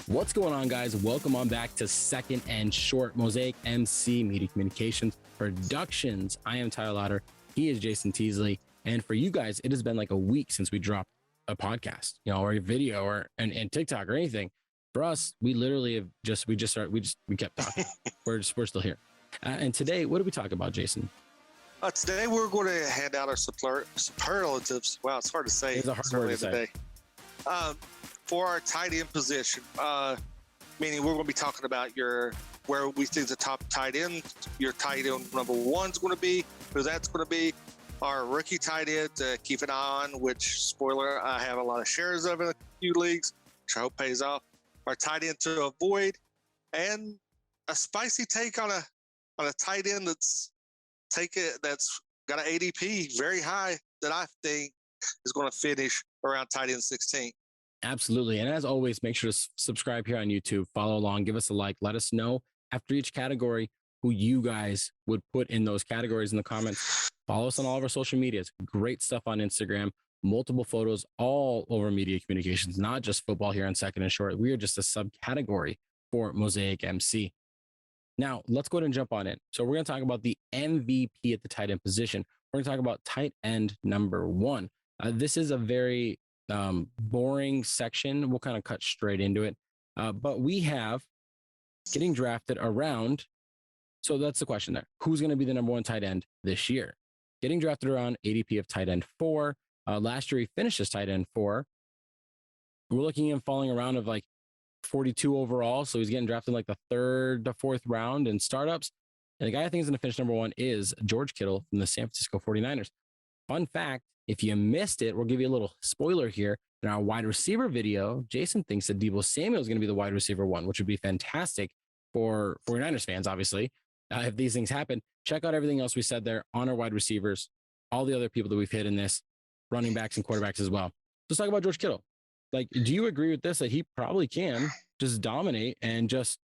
What's going on, guys? Welcome on back to Second and Short, Mosaic MC Media Communications Productions. I am Tyler Lauder. He is Jason Teasley. And for you guys, it has been like a week since we dropped a podcast, or a video or and TikTok or anything. For us, we literally have we kept talking. we're still here. And today, what do we talk about, Jason? Today we're going to hand out our superlatives. Wow, it's hard to say. It's a hard word to say. For our tight end position, meaning we're going to be talking about where we think the top tight end, your tight end number one is going to be, who that's going to be. Our rookie tight end to keep an eye on, which, spoiler, I have a lot of shares of in a few leagues, which I hope pays off. Our tight end to avoid, and a spicy take on a tight end that's got an ADP very high that I think is going to finish around tight end 16. Absolutely. And as always, make sure to subscribe here on YouTube, follow along, give us a like, let us know after each category who you guys would put in those categories in the comments. Follow us on all of our social medias. Great stuff on Instagram, multiple photos all over media communications, not just football here on Second and Short. We are just a subcategory for Mosaic MC. Now, let's go ahead and jump on in. So we're going to talk about the MVP at the tight end position. We're going to talk about tight end number one. This is a very boring section. We'll kind of cut straight into it. But we have getting drafted around. So that's the question there. Who's going to be the number one tight end this year? Getting drafted around ADP of tight end 4. Last year, he finished as tight end 4. We're looking at him falling around of like 42 overall. So he's getting drafted like the 3rd to 4th round in startups. And the guy I think is going to finish number one is George Kittle from the San Francisco 49ers. Fun fact, if you missed it, we'll give you a little spoiler here. In our wide receiver video, Jason thinks that Deebo Samuel is going to be the wide receiver one, which would be fantastic for 49ers fans, obviously. If these things happen, check out everything else we said there on our wide receivers, all the other people that we've hit in this, running backs and quarterbacks as well. Let's talk about George Kittle. Like, do you agree with this, that he probably can just dominate and just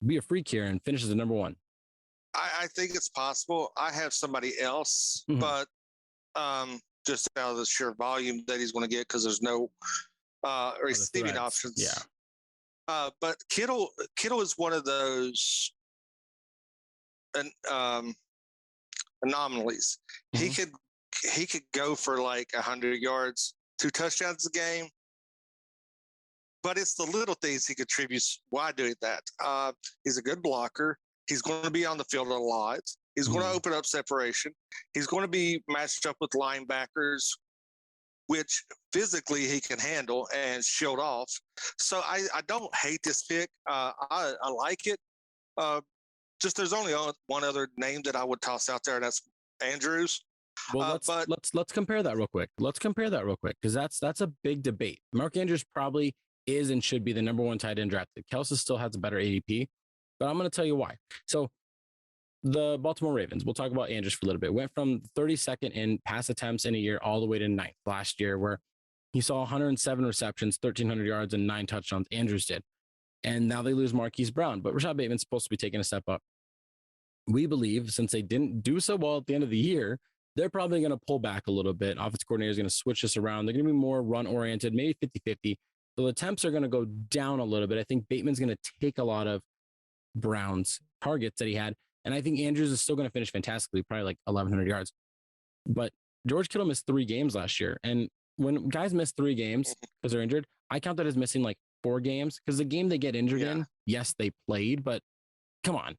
be a freak here and finish as the number one? I think it's possible. I have somebody else, but just out of the sheer volume that he's going to get, because there's no receiving options. Yeah. But Kittle is one of those anomalies. He could go for like 100 yards, 2 touchdowns a game, but it's the little things he contributes while doing that. He's a good blocker. He's going to be on the field a lot. He's going to open up separation. He's going to be matched up with linebackers, which physically he can handle and shield off. So I don't hate this pick. I like it. Just there's only one other name that I would toss out there, and that's Andrews. Well, let's compare that real quick. Because that's a big debate. Mark Andrews probably is and should be the number one tight end drafted. Kelsey still has a better ADP, but I'm going to tell you why. So the Baltimore Ravens, we'll talk about Andrews for a little bit, went from 32nd in pass attempts in a year all the way to 9th last year, where he saw 107 receptions, 1,300 yards, and 9 touchdowns. Andrews did. And now they lose Marquise Brown, but Rashad Bateman's supposed to be taking a step up. We believe, since they didn't do so well at the end of the year, they're probably going to pull back a little bit. Offensive coordinator is going to switch this around. They're going to be more run-oriented, maybe 50-50. So the attempts are going to go down a little bit. I think Bateman's going to take a lot of Brown's targets that he had. And I think Andrews is still going to finish fantastically, probably like 1,100 yards. But George Kittle missed 3 games last year. And when guys miss 3 games because they're injured, I count that as missing like 4 games, because the game they get injured in, yes, they played, but come on.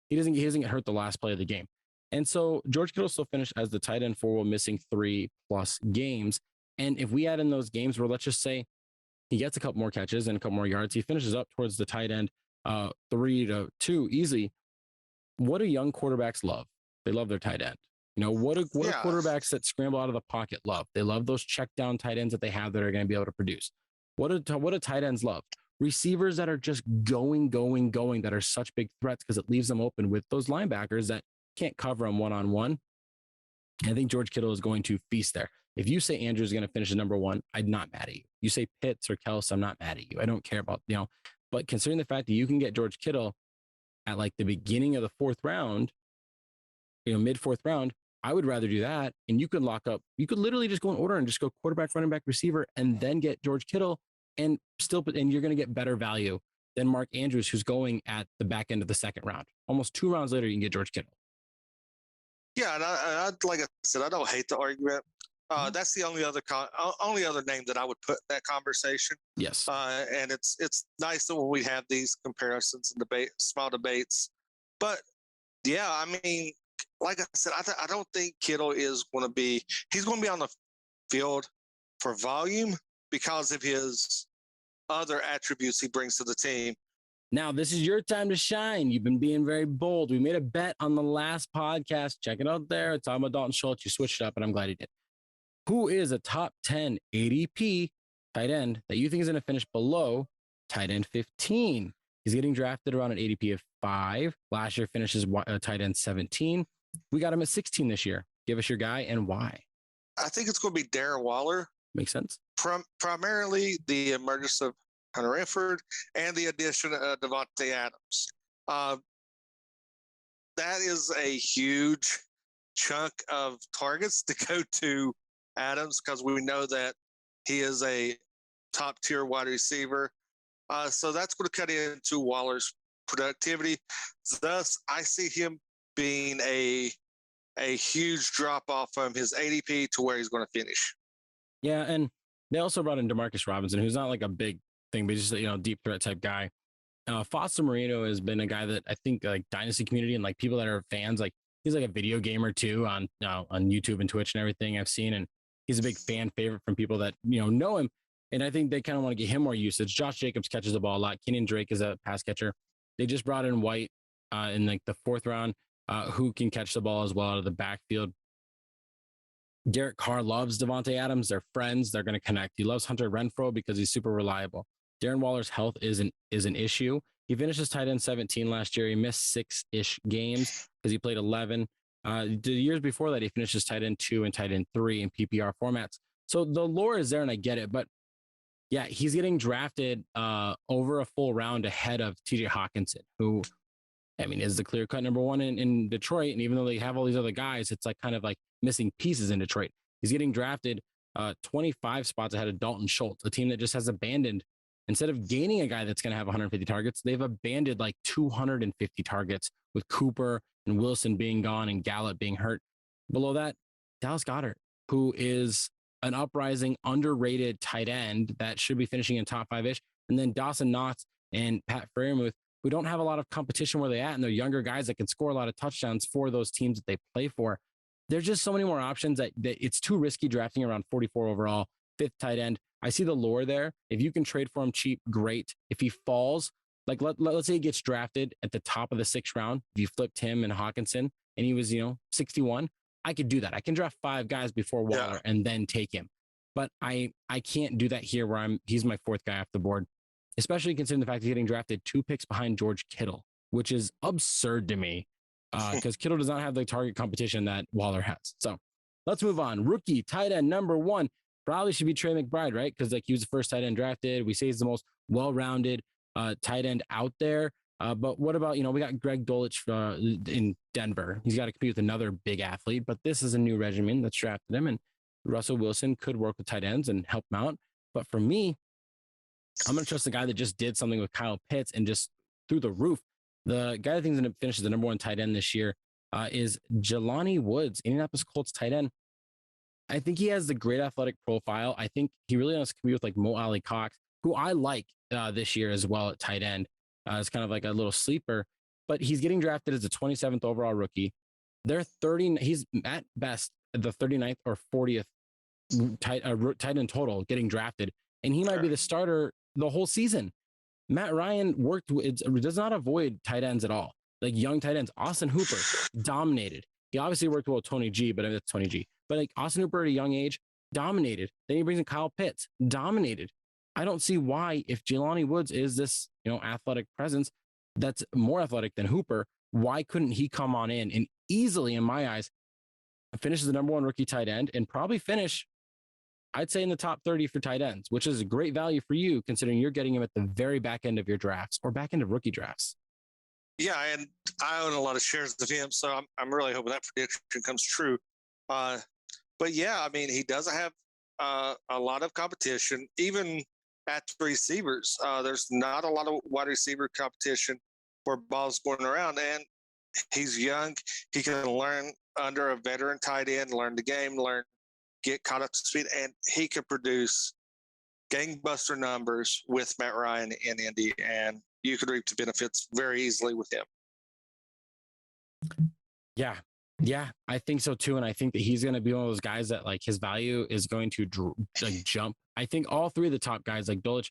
He doesn't get hurt the last play of the game. And so George Kittle still finished as the tight end 4 while missing 3+ games. And if we add in those games where, let's just say, he gets a couple more catches and a couple more yards, he finishes up towards the tight end 3-2 easily. What do young quarterbacks love? They love their tight end. What do quarterbacks that scramble out of the pocket love? They love those check down tight ends that they have that are going to be able to produce. What do tight ends love? Receivers that are just going, that are such big threats, because it leaves them open with those linebackers that can't cover them one-on-one. I think George Kittle is going to feast there. If you say Andrews is going to finish as number one, I'm not mad at you. You say Pitts or Kelsey, I'm not mad at you. I don't care about, but considering the fact that you can get George Kittle at like the beginning of the 4th round, mid 4th round, I would rather do that. And you could lock up, you could literally just go in order and just go quarterback, running back, receiver, and then get George Kittle and you're going to get better value than Mark Andrews, who's going at the back end of the second round. Almost 2 rounds later, you can get George Kittle. Yeah, and I like I said, I don't hate the argument. That's the only other name that I would put in that conversation. Yes. And it's nice that when we have these comparisons and small debates. But yeah, I mean, like I said, I don't think Kittle is going to be. He's going to be on the field for volume because of his other attributes he brings to the team. Now, this is your time to shine. You've been being very bold. We made a bet on the last podcast. Check it out there. It's talking about Dalton Schultz. You switched it up, and I'm glad you did. Who is a top 10 ADP tight end that you think is going to finish below tight end 15? He's getting drafted around an ADP of 5. Last year finishes tight end 17. We got him at 16 this year. Give us your guy and why. I think it's going to be Darren Waller. Makes sense. Primarily the emergence of Hunter Renfrow and the addition of Davante Adams. That is a huge chunk of targets to go to Adams because we know that he is a top tier wide receiver. So that's going to cut into Waller's productivity. Thus, I see him being a huge drop off from his ADP to where he's going to finish. Yeah, and they also brought in Demarcus Robinson, who's not like a big thing, but just deep threat type guy. Foster Marino has been a guy that I think like Dynasty community and like people that are fans, like he's like a video gamer too on YouTube and Twitch and everything I've seen, and he's a big fan favorite from people that know him. And I think they kind of want to get him more usage. Josh Jacobs catches the ball a lot. Kenyon Drake is a pass catcher. They just brought in White in like the 4th round, who can catch the ball as well out of the backfield. Derek Carr loves Davante Adams. They're friends. They're going to connect. He loves Hunter Renfrow because he's super reliable. Darren Waller's health is an issue. He finished as tight end 17 last year. He missed 6-ish games because he played 11. The years before that, he finished as tight end 2 and tight end 3 in PPR formats. So the lore is there, and I get it. But yeah, he's getting drafted over a full round ahead of TJ Hawkinson, who, I mean, is the clear-cut number 1 in Detroit. And even though they have all these other guys, it's like kind of like missing pieces in Detroit. He's getting drafted 25 spots ahead of Dalton Schultz, a team that just has abandoned. Instead of gaining a guy that's going to have 150 targets, they've abandoned like 250 targets with Cooper and Wilson being gone and Gallup being hurt. Below that, Dallas Goedert, who is an uprising, underrated tight end that should be finishing in top 5-ish. And then Dawson Knox and Pat Freiermuth, who don't have a lot of competition where they're at, and they're younger guys that can score a lot of touchdowns for those teams that they play for. There's just so many more options that it's too risky drafting around 44 overall, 5th tight end. I see the lore there. If you can trade for him cheap, great. If he falls, like let's say he gets drafted at the top of the 6th round, if you flipped him and Hawkinson and he was, 61, I could do that. I can draft 5 guys before Waller and then take him. But I can't do that here where he's my 4th guy off the board, especially considering the fact he's getting drafted 2 picks behind George Kittle, which is absurd to me because Kittle does not have the target competition that Waller has. So let's move on. Rookie tight end number 1. Probably should be Trey McBride, right? Because like he was the first tight end drafted. We say he's the most well-rounded tight end out there. But what about, we got Greg Dulcich in Denver. He's got to compete with another big athlete, but this is a new regimen that's drafted him. And Russell Wilson could work with tight ends and help him out. But for me, I'm going to trust the guy that just did something with Kyle Pitts and just through the roof. The guy that thinks going to finish as the number 1 tight end this year is Jalin Woods, Indianapolis Colts tight end. I think he has the great athletic profile. I think he really wants to compete with like Mo Alley Cox, who I like this year as well at tight end. It's kind of like a little sleeper, but he's getting drafted as a 27th overall rookie. He's at best the 39th or 40th tight end total getting drafted, and he might be the starter the whole season. Matt Ryan does not avoid tight ends at all. Like young tight ends, Austin Hooper dominated. He obviously worked well with Tony G, but that's Tony G. But like Austin Hooper at a young age, dominated. Then he brings in Kyle Pitts, dominated. I don't see why, if Jelani Woods is this, athletic presence that's more athletic than Hooper, why couldn't he come on in and easily, in my eyes, finish as the number 1 rookie tight end and probably finish, I'd say, in the top 30 for tight ends, which is a great value for you considering you're getting him at the very back end of your drafts or back end of rookie drafts. Yeah, and I own a lot of shares of him, so I'm really hoping that prediction comes true. But yeah, I mean, he doesn't have a lot of competition. Even at the receivers. There's not a lot of wide receiver competition where balls going around, and he's young. He can learn under a veteran tight end, learn the game, get caught up to speed, and he can produce gangbuster numbers with Matt Ryan in Indy, and you could reap the benefits very easily with him. Yeah, I think so too. And I think that he's going to be one of those guys that like his value is going to jump. I think all three of the top guys like Dulcich,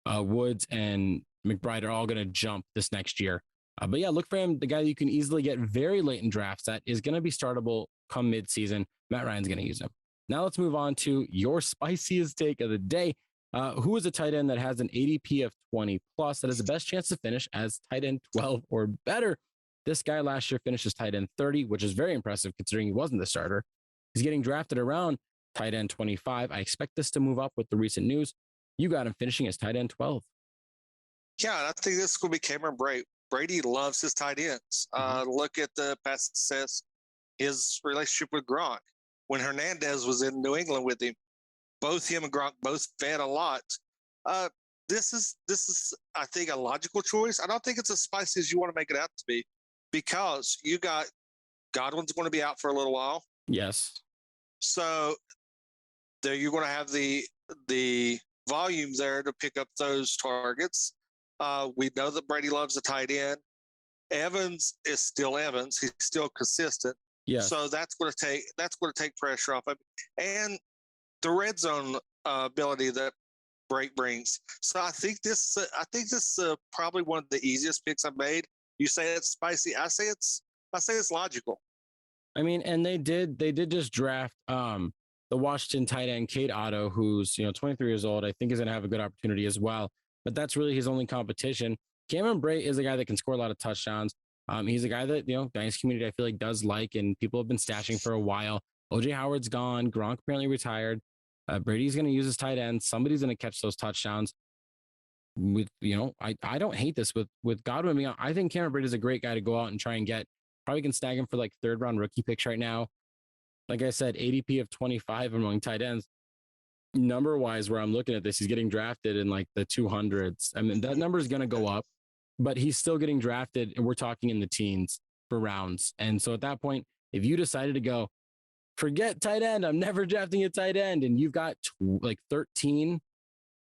Woods, and McBride are all going to jump this next year. But yeah, look for him, the guy that you can easily get very late in drafts that is going to be startable come mid-season. Matt Ryan's going to use him. Now let's move on to your spiciest take of the day. Who is a tight end that has an ADP of 20 plus that has the best chance to finish as tight end 12 or better? This guy last year finished as tight end 30, which is very impressive considering he wasn't the starter. He's getting drafted around tight end 25. I expect this to move up with the recent news. You got him finishing as tight end 12. Yeah, I think this is going to be Cameron Brate. Brady loves his tight ends. Look at the past success, his relationship with Gronk. When Hernandez was in New England with him, both him and Gronk both fed a lot. This is, I think, a logical choice. I don't think it's as spicy as you want to make it out to be, because you got Godwin's going to be out for a little while. Yes. So there you're going to have the volume there to pick up those targets. We know that Brady loves the tight end. Evans is still Evans. He's still consistent. Yeah. So that's going to take pressure off him, and the red zone ability that Brate brings. So I think this is probably one of the easiest picks I've made. You say it's spicy. I say it's logical. I mean, and they did just draft the Washington tight end Cade Otto, who's 23 years old. I think is going to have a good opportunity as well. But that's really his only competition. Cameron Brate is a guy that can score a lot of touchdowns. He's a guy that Dynasty community I feel like does like, and people have been stashing for a while. OJ Howard's gone. Gronk apparently retired. Brady's going to use his tight end. Somebody's going to catch those touchdowns. With I don't hate this with Godwin. I mean, I think Cameron Brate is a great guy to go out and try and get. Probably can snag him for like third round rookie picks right now. Like I said, ADP of 25 among tight ends. Number wise, where I'm looking at this, he's getting drafted in like the 200s. I mean, that number is going to go up, but he's still getting drafted, and we're talking in the teens for rounds. And so at that point, if you decided to go, forget tight end, I'm never drafting a tight end, and you've got like 13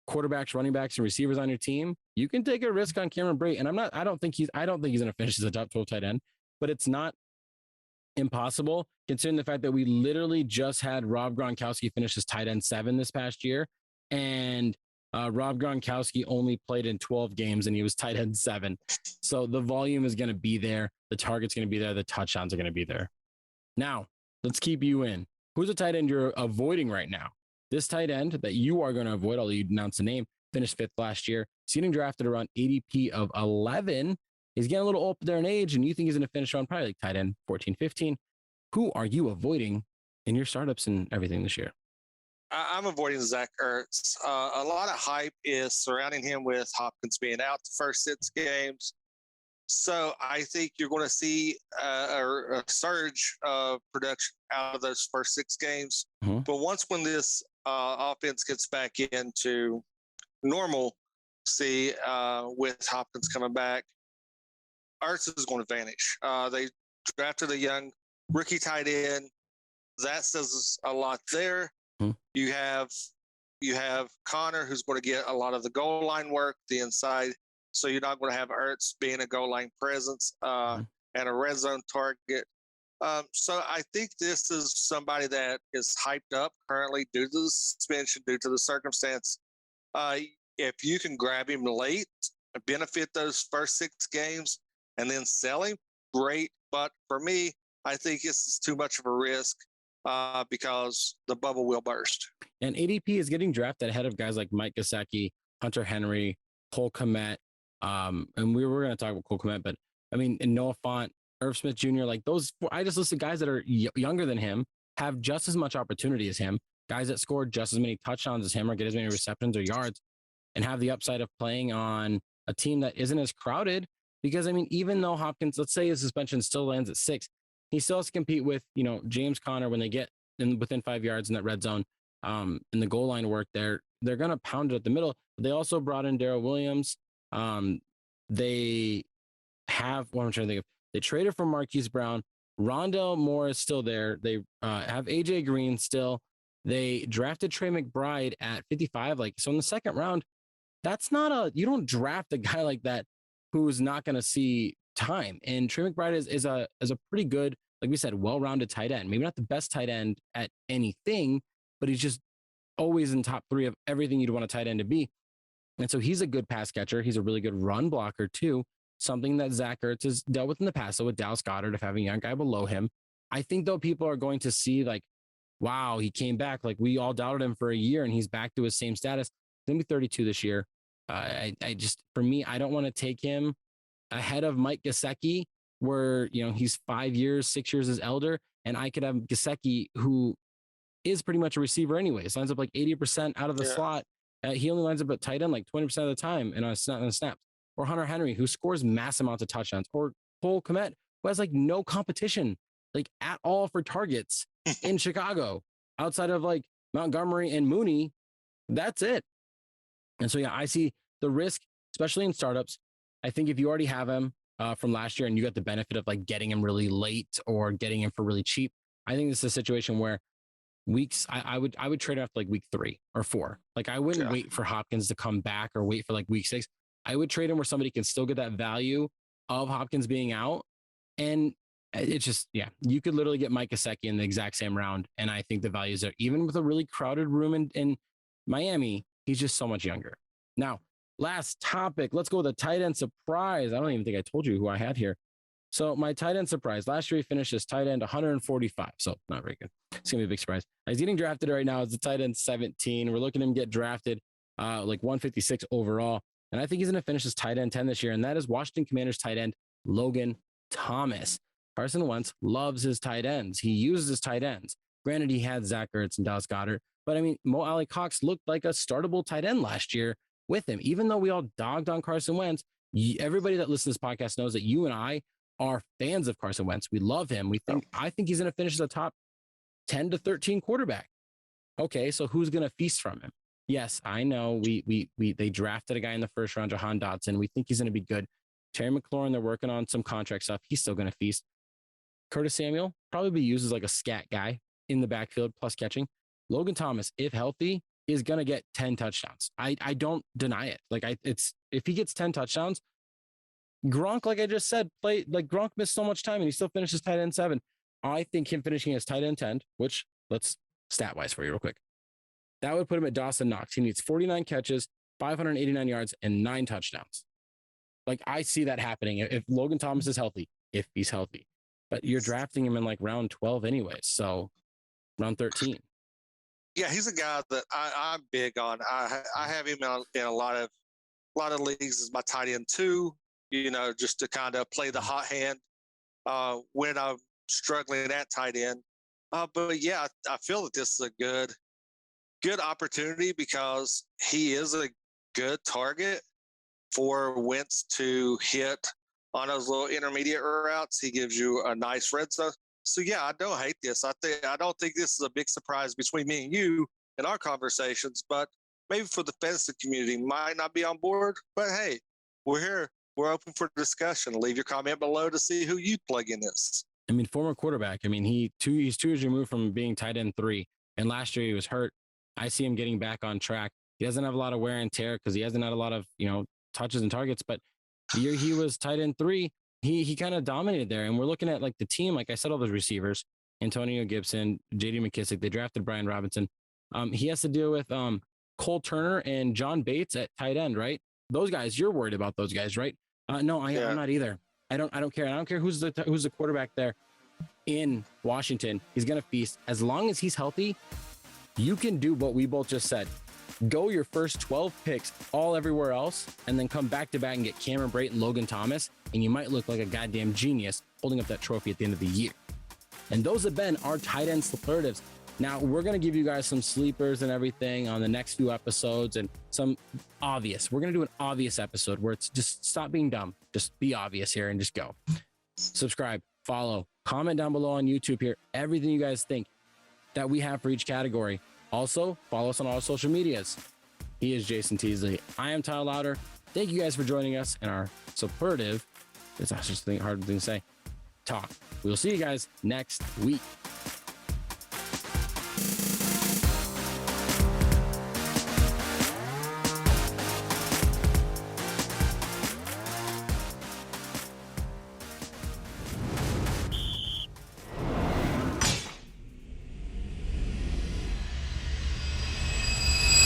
quarterbacks, running backs, and receivers on your team, you can take a risk on Cameron Brate. And I don't think he's going to finish as a top 12 tight end, but it's not impossible considering the fact that we literally just had Rob Gronkowski finish as tight end 7 this past year. And Rob Gronkowski only played in 12 games and he was tight end 7. So the volume is going to be there. The target's going to be there. The touchdowns are going to be there. Now, let's keep you in. Who's a tight end you're avoiding right now? This tight end that you are going to avoid, although you announced the name, finished 5th last year. He's getting drafted around ADP of 11. He's getting a little up there in age, and you think he's going to finish around probably like tight end 14, 15. Who are you avoiding in your startups and everything this year? I'm avoiding Zach Ertz. A lot of hype is surrounding him with Hopkins being out the first 6 games. So I think you're going to see a surge of production out of those first 6 games. Mm-hmm. But when this offense gets back into normalcy with Hopkins coming back, Ertz is going to vanish. They drafted a young rookie tight end. That says a lot there. Mm-hmm. You have Connor, who's going to get a lot of the goal line work, the inside. So you're not going to have Ertz being a goal line presence and a red zone target. So I think this is somebody that is hyped up currently due to the suspension, due to the circumstance. If you can grab him late, benefit those first 6 games, and then sell him, great. But for me, I think this is too much of a risk because the bubble will burst. And ADP is getting drafted ahead of guys like Mike Gesicki, Hunter Henry, Cole Kmet. And we were going to talk about Cole Kmet, but I mean, and Noah Fant, Irv Smith Jr., like those, I just listed guys that are younger than him, have just as much opportunity as him, guys that scored just as many touchdowns as him or get as many receptions or yards, and have the upside of playing on a team that isn't as crowded. Because, I mean, even though Hopkins, let's say his suspension still lands at 6, he still has to compete with, James Conner when they get within 5 yards in that red zone. in the goal line work, they're going to pound it at the middle. But they also brought in Darrell Williams. They have what I'm trying to think of. They traded for Marquise Brown. Rondell Moore is still there. They have AJ Green still. They drafted Trey McBride at 55. Like, so in the second round, that's not you don't draft a guy like that who's not going to see time. And Trey McBride is a pretty good, like we said, well-rounded tight end. Maybe not the best tight end at anything, but he's just always in top 3 of everything you'd want a tight end to be. And so he's a good pass catcher. He's a really good run blocker too. Something that Zach Ertz has dealt with in the past. So with Dallas Goedert, of having a young guy below him, I think though people are going to see like, wow, he came back. Like we all doubted him for a year and he's back to his same status. He's gonna be 32 this year. I just, for me, I don't want to take him ahead of Mike Gesicki, where, you know, he's 5 years, 6 years his elder. And I could have Gesicki, who is pretty much a receiver anyways, lines up like 80% out of the slot. He only lines up at tight end like 20% of the time and on snaps. Or Hunter Henry, who scores mass amounts of touchdowns. Or Cole Kmet, who has like no competition like at all for targets in Chicago outside of like Montgomery and Mooney. That's it. And so, yeah, I see the risk, especially in startups. I think if you already have him from last year and you got the benefit of like getting him really late or getting him for really cheap, I think this is a situation where I would trade after like week 3 or 4. Like I wouldn't wait for Hopkins to come back or wait for like week 6. I would trade him where somebody can still get that value of Hopkins being out. And it's just, you could literally get Mike Gesicki in the exact same round. And I think the values are, even with a really crowded room in Miami, he's just so much younger. Now, last topic, let's go with a tight end surprise. I don't even think I told you who I had here. So my tight end surprise, last year he finished as tight end 145. So not very good. It's going to be a big surprise. He's getting drafted right now as the tight end 17. We're looking at him get drafted like 156 overall. And I think he's going to finish as tight end 10 this year. And that is Washington Commanders tight end Logan Thomas. Carson Wentz loves his tight ends. He uses his tight ends. Granted, he had Zach Ertz and Dallas Goedert. But I mean, Mo Alley Cox looked like a startable tight end last year with him. Even though we all dogged on Carson Wentz, everybody that listens to this podcast knows that you and I are fans of Carson Wentz. We love him. I think he's going to finish as a top 10 to 13 quarterback. Okay, so who's going to feast from him? Yes, I know they drafted a guy in the first round, Jahan Dotson. We think he's going to be good. Terry McLaurin, they're working on some contract stuff. He's still going to feast. Curtis Samuel, probably be used as like a scat guy in the backfield plus catching. Logan Thomas, if healthy, is going to get 10 touchdowns. I don't deny it. If he gets 10 touchdowns, Gronk, like I just said, Gronk missed so much time and he still finishes tight end 7. I think him finishing as tight end 10, which let's stat wise for you real quick. That would put him at Dawson Knox. He needs 49 catches, 589 yards, and 9 touchdowns. Like I see that happening if Logan Thomas is healthy, if he's healthy. But you're drafting him in like round 12 anyways, so round 13. Yeah, he's a guy that I'm big on. I have him in a lot of leagues as my tight end 2. You know, just to kind of play the hot hand when I'm struggling at tight end. But yeah, I feel that this is a good opportunity because he is a good target for Wentz to hit on those little intermediate routes. He gives you a nice red zone. So yeah, I don't hate this. I don't think this is a big surprise between me and you in our conversations, but maybe for the fantasy community might not be on board. But hey, we're here. We're open for discussion. Leave your comment below to see who you plug in this. I mean, former quarterback. I mean, he's 2 years removed from being tight end 3. And last year he was hurt. I see him getting back on track. He doesn't have a lot of wear and tear because he hasn't had a lot of, touches and targets. But the year he was tight end 3, he kind of dominated there. And we're looking at like the team, like I said, all those receivers, Antonio Gibson, JD McKissick, they drafted Brian Robinson. He has to deal with Cole Turner and John Bates at tight end, right? Those guys, you're worried about those guys, right? No, I'm not either. I don't care. I don't care who's the quarterback there in Washington. He's going to feast. As long as he's healthy, you can do what we both just said. Go your first 12 picks all everywhere else, and then come back to back and get Cameron Brate and Logan Thomas, and you might look like a goddamn genius holding up that trophy at the end of the year. And those have been our tight end superlatives. Now, we're going to give you guys some sleepers and everything on the next few episodes and some obvious. We're going to do an obvious episode where it's just stop being dumb. Just be obvious here and just go. Subscribe, follow, comment down below on YouTube here. Everything you guys think that we have for each category. Also, follow us on all social medias. He is Jason Teasley. I am Tyler Louder. Thank you guys for joining us in our superlative, it's actually a hard thing to say, talk. We'll see you guys next week.